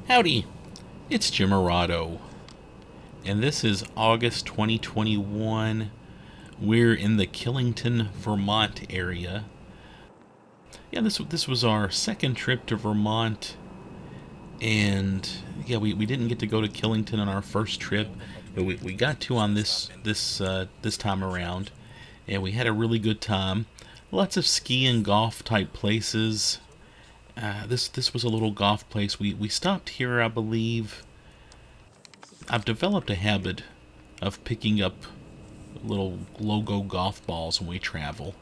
Howdy, it's Jim Arado, and this is August 2021. We're in the Killington, Vermont area. Yeah, this was our second trip to Vermont, and yeah, we didn't get to go to Killington on our first trip, but we got to on this time around, and we had a really good time. Lots of ski and golf type places. This was a little golf place. We stopped here, I believe. I've developed a habit of picking up little logo golf balls when we travel.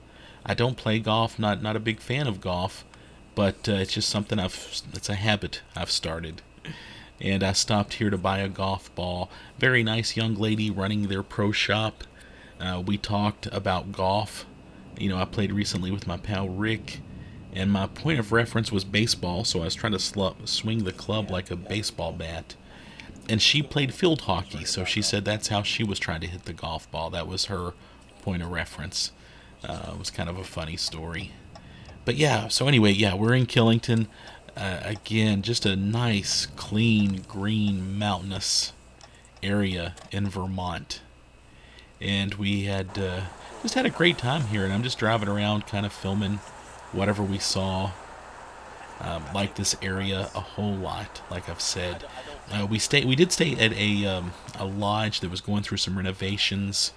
I don't play golf, not a big fan of golf, but it's just something it's a habit I've started. And I stopped here to buy a golf ball. Very nice young lady running their pro shop. We talked about golf. You know, I played recently with my pal Rick, and my point of reference was baseball, so I was trying to swing the club like a baseball bat. And she played field hockey, so she said that's how she was trying to hit the golf ball. That was her point of reference. It was kind of a funny story. But yeah, so anyway, yeah, we're in Killington. Again, just a nice, clean, green, mountainous area in Vermont. And we had just had a great time here, and I'm just driving around kind of filming whatever we saw. Like this area a whole lot, like I've said. We did stay at a lodge that was going through some renovations,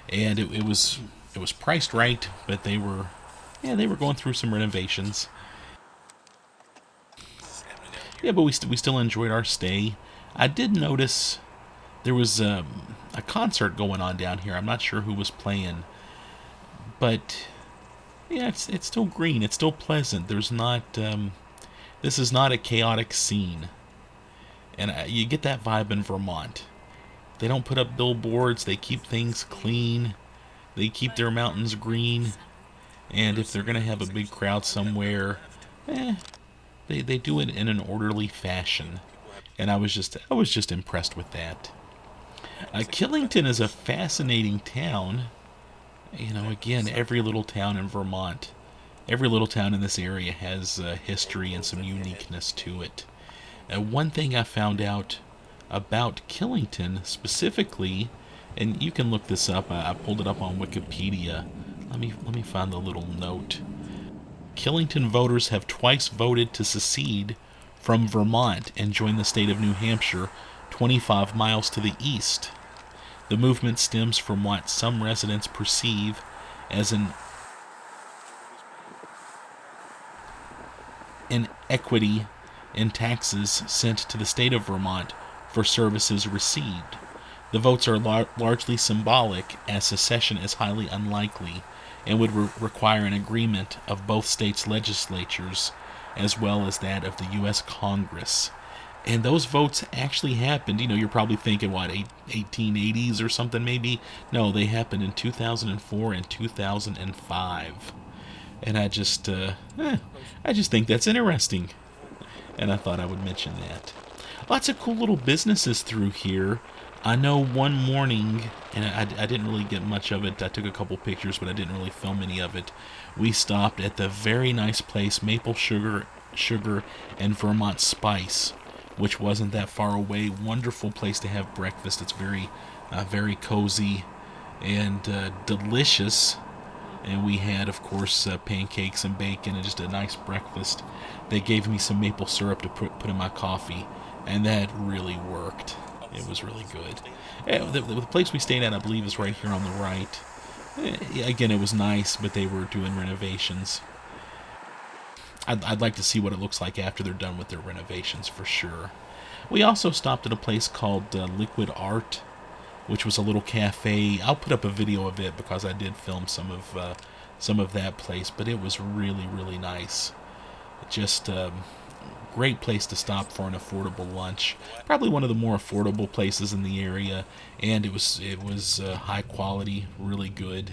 and it was priced right, but they were going through some renovations. Yeah, but we still enjoyed our stay. I did notice there was a concert going on down here. I'm not sure who was playing, but yeah, it's still green. It's still pleasant. There's not this is not a chaotic scene. And you get that vibe in Vermont. They don't put up billboards. They keep things clean. They keep their mountains green. And if they're going to have a big crowd somewhere, they do it in an orderly fashion. And I was just impressed with that. Killington is a fascinating town. You know, again, every little town in Vermont, every little town in this area has history and some uniqueness to it. One thing I found out about Killington specifically, and you can look this up. I pulled it up on Wikipedia. Let me find the little note. Killington voters have twice voted to secede from Vermont and join the state of New Hampshire, 25 miles to the east. The movement stems from what some residents perceive as an inequity in taxes sent to the state of Vermont for services received. The votes are largely symbolic, as secession is highly unlikely and would require an agreement of both states' legislatures as well as that of the U.S. Congress. And those votes actually happened. You know, you're probably thinking, what, 1880s or something maybe? No, they happened in 2004 and 2005. And I just think that's interesting. And I thought I would mention that. Lots of cool little businesses through here. I know one morning, and I didn't really get much of it. I took a couple pictures, but I didn't really film any of it. We stopped at the very nice place, Maple Sugar and Vermont Spice, which wasn't that far away. Wonderful place to have breakfast. It's very cozy and delicious. And we had, of course, pancakes and bacon and just a nice breakfast. They gave me some maple syrup to put in my coffee, and that really worked. It was really good. The place we stayed at, I believe, is right here on the right. Again, it was nice, but they were doing renovations. I'd like to see what it looks like after they're done with their renovations, for sure. We also stopped at a place called Liquid Art, which was a little cafe. I'll put up a video of it because I did film some of that place, but it was really, really nice. Just a great place to stop for an affordable lunch. Probably one of the more affordable places in the area, and it was high quality, really good.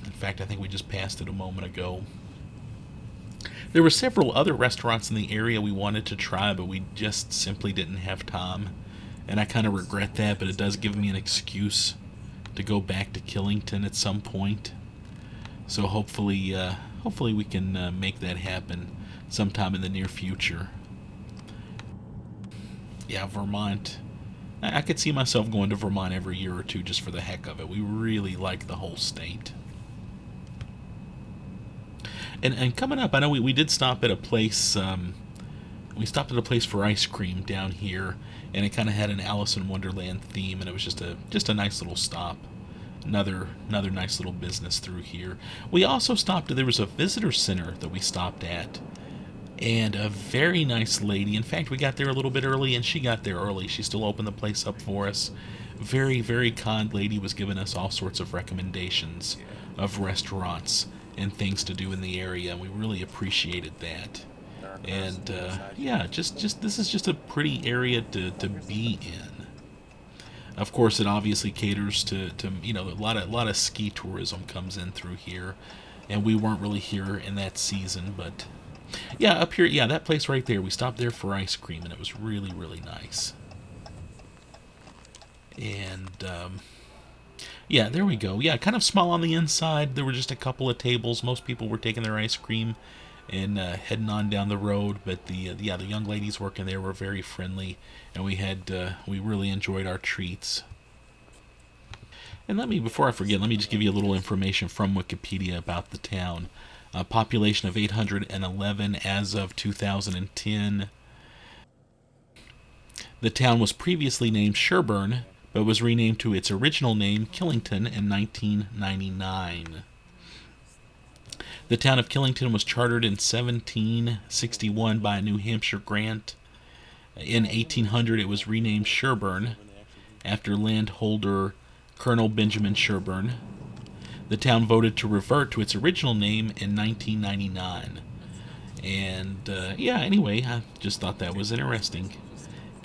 In fact, I think we just passed it a moment ago. There were several other restaurants in the area we wanted to try, but we just simply didn't have time. And I kind of regret that, but it does give me an excuse to go back to Killington at some point. So hopefully we can make that happen sometime in the near future. Yeah, Vermont. I could see myself going to Vermont every year or two just for the heck of it. We really like the whole state. And coming up, I know we did stop at a place. We stopped at a place for ice cream down here, and it kind of had an Alice in Wonderland theme, and it was just a nice little stop. Another nice little business through here. We also stopped. There was a visitor center that we stopped at, and a very nice lady. In fact, we got there a little bit early, and she got there early. She still opened the place up for us. Very, very kind lady, was giving us all sorts of recommendations of restaurants and things to do in the area, and we really appreciated that. And yeah, just this is just a pretty area to be in. Of course, it obviously caters to a lot of ski tourism comes in through here, and we weren't really here in that season, but yeah, up here, yeah, that place right there. We stopped there for ice cream, and it was really, really nice. And yeah, there we go. Yeah, kind of small on the inside. There were just a couple of tables. Most people were taking their ice cream and heading on down the road. But the young ladies working there were very friendly, and we really enjoyed our treats. And before I forget, let me just give you a little information from Wikipedia about the town. A population of 811 as of 2010. The town was previously named Sherburne, but was renamed to its original name, Killington, in 1999. The town of Killington was chartered in 1761 by a New Hampshire grant. In 1800, it was renamed Sherburne after landholder Colonel Benjamin Sherburne. The town voted to revert to its original name in 1999. And yeah, anyway, I just thought that was interesting.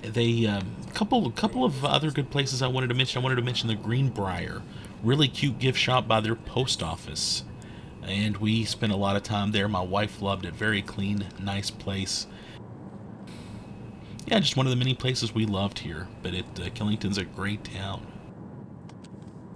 They couple of other good places I wanted to mention. I wanted to mention the Greenbrier, really cute gift shop by their post office, and we spent a lot of time there. My wife loved it. Very clean, nice place. Yeah, just one of the many places we loved here. But Killington's a great town.